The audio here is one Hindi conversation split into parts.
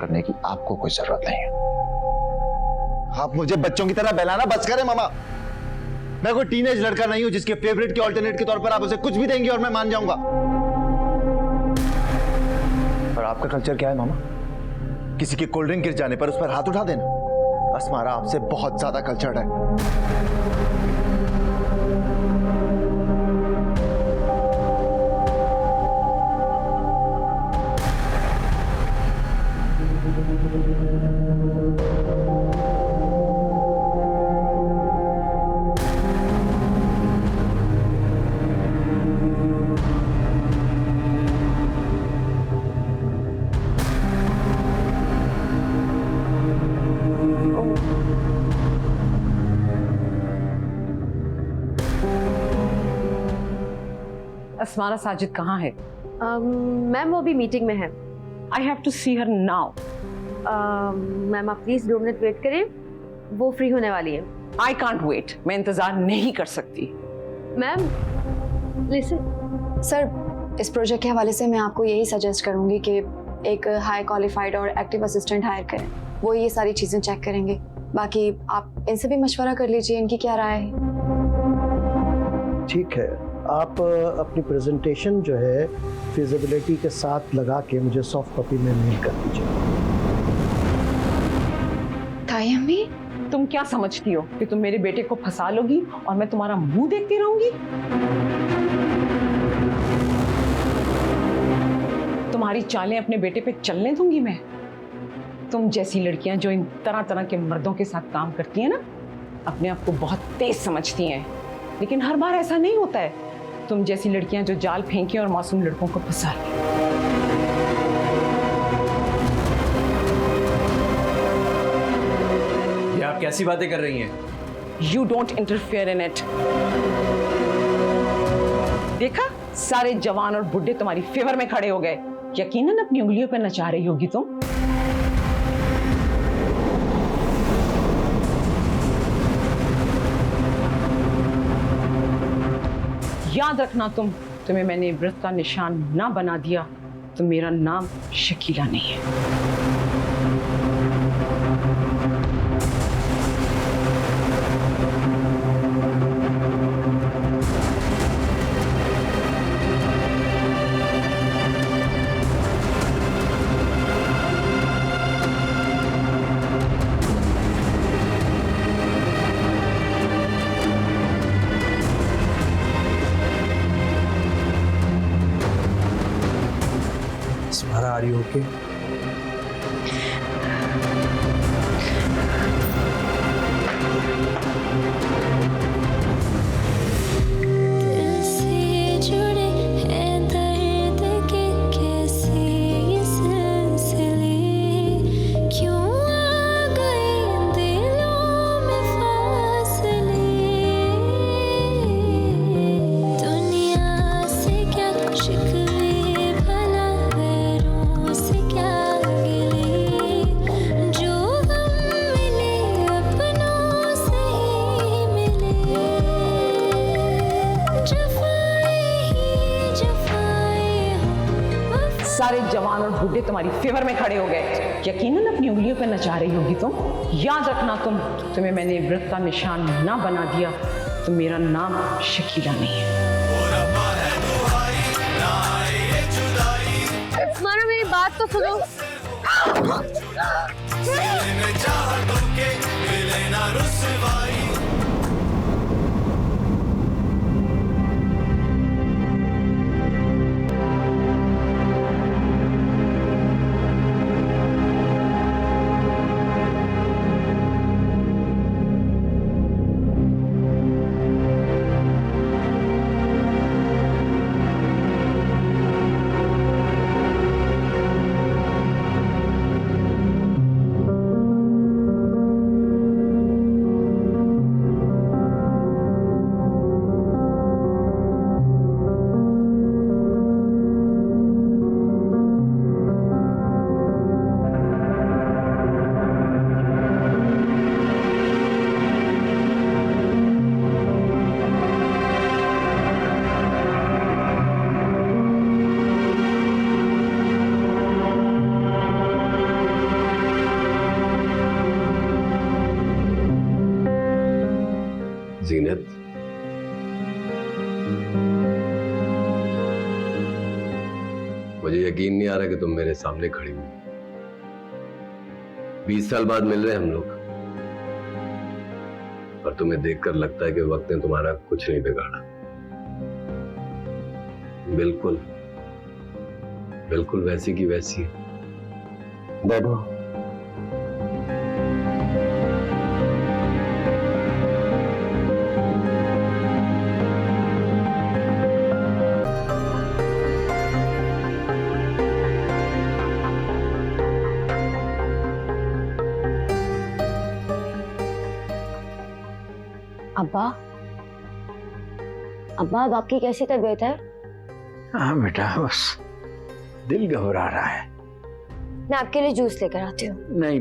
करने की आपको कोई जरूरत नहीं है। आप मुझे बच्चों की तरह बहलाना बस करें मामा। मैं कोई टीनेज लड़का नहीं हूं जिसके फेवरेट के ऑल्टरनेट के तौर पर आप उसे कुछ भी देंगे और मैं मान जाऊंगा। और आपका कल्चर क्या है मामा? किसी की कोल्ड ड्रिंक गिर जाने पर उस पर हाथ उठा देना। अस्मारा आपसे बहुत ज्यादा कल्चर्ड है। अस्मारा साजिद कहाँ है? मैम वो भी मीटिंग में है। I have to see her now. Ma'am आप प्लीज 2 मिनट वेट करें, वो फ्री होने वाली है। आई कांट वेट, मैं इंतजार नहीं कर सकती। Ma'am listen. सर, इस प्रोजेक्ट के हवाले से मैं आपको यही सजेस्ट करूंगी कि एक हाई क्वालिफाइड और एक्टिव असिस्टेंट हायर करें। वो ये सारी चीज़ें चेक करेंगे। बाकी आप इनसे भी मशवरा कर लीजिए, इनकी क्या राय है। ठीक है, आप अपनी प्रेजेंटेशन जो है फिजिबिलिटी के साथ लगा के मुझे सॉफ्ट कॉपी में मेल कर दीजिए। ताई अम्मी, तुम क्या समझती हो कि तुम मेरे बेटे को फंसा लोगी और मैं तुम्हारा मुंह देखती रहूंगी? तुम्हारी चालें अपने बेटे पे चलने दूंगी मैं? तुम जैसी लड़कियां जो इन तरह तरह के मर्दों के साथ काम करती हैं ना, अपने आप को बहुत तेज समझती हैं, लेकिन हर बार ऐसा नहीं होता है। तुम जैसी लड़कियां जो जाल फेंके और मासूम लड़कों को फंसा लें। ये आप कैसी बातें कर रही हैं? You don't interfere in it. देखा, सारे जवान और बुढ़े तुम्हारी फेवर में खड़े हो गए। यकीनन अपनी उंगलियों पर नचा रही होगी तुम। याद रखना, तुम्हें मैंने इब्रत का निशान ना बना दिया तो मेरा नाम शकीला नहीं है। Are you okay? सारे जवान और बुढ़े तुम्हारी फेवर में खड़े हो गए। यकीनन अपनी उंगलियों पर नचा रही होगी तुम। याद रखना, तुम्हें मैंने इब्रत का निशान ना बना दिया तो मेरा नाम शकीला नहीं है। अस्मारा मेरी बात तो सुनो। यकीन नहीं आ रहा कि तुम मेरे सामने खड़ी हुई। 20 साल बाद मिल रहे हैं हम लोग, और तुम्हें देखकर लगता है कि वक्त ने तुम्हारा कुछ नहीं बिगाड़ा। बिल्कुल बिल्कुल वैसी की वैसी। बैठो। अब्बा, अब्बा अब आपकी कैसी तबीयत है? हाँ बेटा, बस दिल घबरा रहा है। मैं आपके लिए जूस लेकर आती हूँ। नहीं,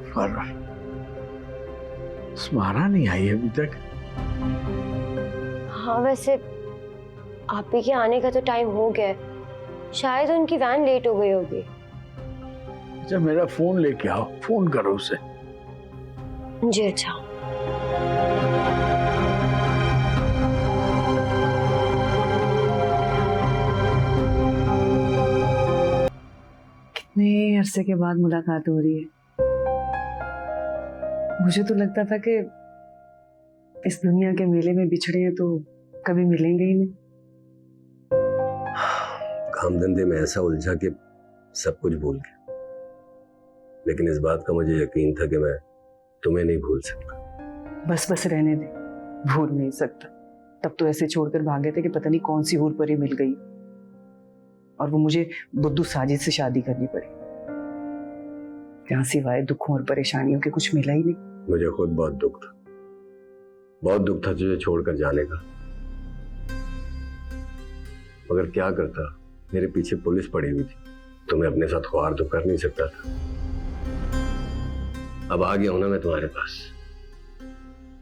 पर स्मारा नहीं आई अभी तक। हाँ वैसे आप ही के आने का तो टाइम हो गया है, शायद उनकी वैन लेट हो गई होगी। अच्छा मेरा फोन लेके आओ, फोन करो उसे। जी अच्छा। कितने अरसे के बाद मुलाकात हो रही है। मुझे तो लगता था कि इस दुनिया के मेले में बिछड़े हैं तो कभी मिलेंगे ही नहीं। काम धंधे में ऐसा उलझा कि सब कुछ भूल गया, लेकिन इस बात का मुझे यकीन था कि मैं तुम्हें नहीं भूल सकता। बस रहने दे, भूल नहीं सकता। तब तो ऐसे छोड़कर भागे थे कि पता नहीं कौन सी हूर परी मिल गई और वो मुझे बुद्धू साजिद से शादी करनी पड़ी। यहाँ सिवाय दुखों और परेशानियों के कुछ मिला ही नहीं। मुझे खुद बहुत दुख था तुझे छोड़कर जाने का, मगर क्या करता, मेरे पीछे पुलिस पड़ी हुई थी। तुम्हें अपने साथ ख्वार तो कर नहीं सकता था। अब आ गया हूं ना मैं तुम्हारे पास,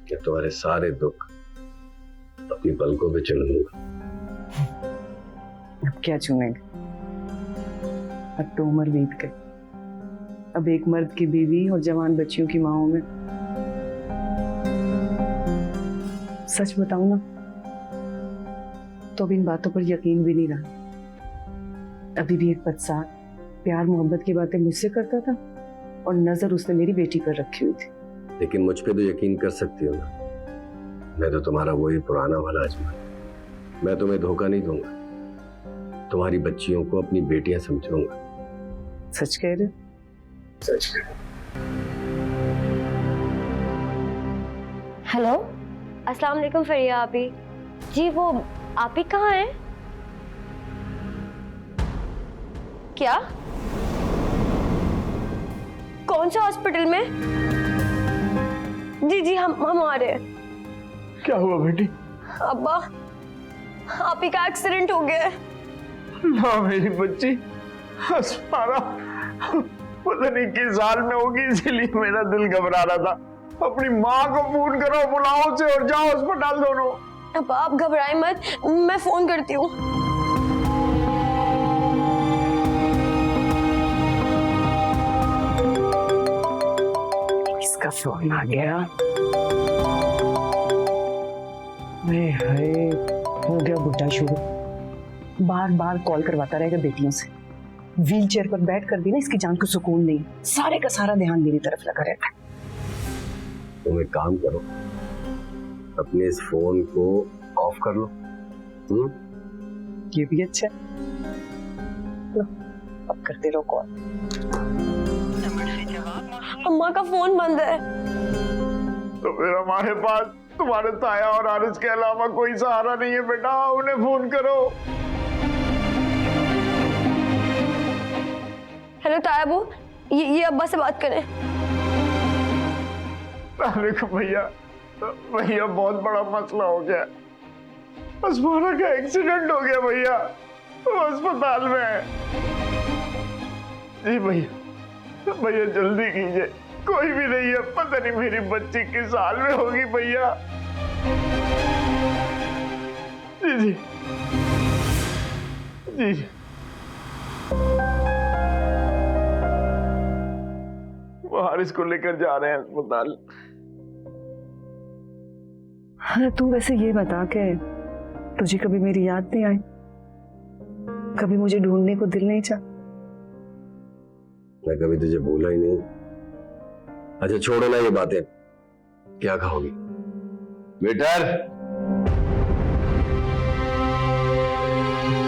कि तुम्हारे सारे दुख अपनी पलकों पे चुन लूंगा। अब क्या चुनेंगे? अब तो उम्र बीत गई। अब एक मर्द की बीवी और जवान बच्चियों की माँ में। सच बताऊं ना तो अब इन बातों पर यकीन भी नहीं रहा। अभी भी एक बदसार प्यार मोहब्बत की बातें मुझसे करता था और नजर उसने मेरी बेटी पर रखी हुई थी। लेकिन मुझ पे तो यकीन कर सकती हो ना, मैं तो तुम्हारा वही पुराना वाला आजमा। मैं तुम्हें धोखा नहीं दूंगा, तुम्हारी बच्चियों को अपनी बेटियां समझूंगा। सच कह रहे? सच कह। हेलो, अस्सलाम वालेकुम फरिया आपी जी। वो आपी कहाँ है? क्या? कौन से हॉस्पिटल में? जी हम आ रहे हैं। क्या हुआ बेटी? अब्बा, आपी का एक्सीडेंट हो गया है। ना मेरी बच्ची, अस्मारा पता नहीं किस हाल में होगी, इसीलिए मेरा दिल घबरा रहा था। अपनी माँ को फोन करो, बुलाओ उसे और जाओ अस्पताल दोनों। अब्बा आप घबराए मत, मैं फोन करती हूँ। इसका फोन आ गया। हो गया बुढ़ा शुरू। बार बार कॉल करवाता रहेगा बेटियों से। व्हील चेयर पर बैठ कर भी ना इसकी जान को सुकून नहीं। सारे का सारा ध्यान मेरी तरफ लगा रहता है। तुम एक काम करो, अपने इस फोन को ऑफ कर लो। ये भी अच्छा। लो, अब करते रहो कॉल। अम्मा का फोन बंद है। तो फिर हमारे पास तुम्हारे ताया और आरिस के अलावा कोई सहारा नहीं है बेटा, उन्हें फोन करो। हेलो तायाबू, ये अब्बा से बात करें। देखो भैया बहुत बड़ा मसला हो गया। अस्मारा का एक्सीडेंट हो गया भैया, वो अस्पताल में है। जी भैया जल्दी कीजिए, कोई भी नहीं है, पता नहीं मेरी बच्ची किस हाल में होगी भैया। जी वो हारिस को लेकर जा रहे हैं अस्पताल। हाँ, तू वैसे ये बता के तुझे कभी मेरी याद नहीं आई? कभी मुझे ढूंढने को दिल नहीं चाहता। मैं कभी तुझे भूला ही नहीं। अच्छा छोड़ो ना ये बातें, क्या खाओगी? वेटर,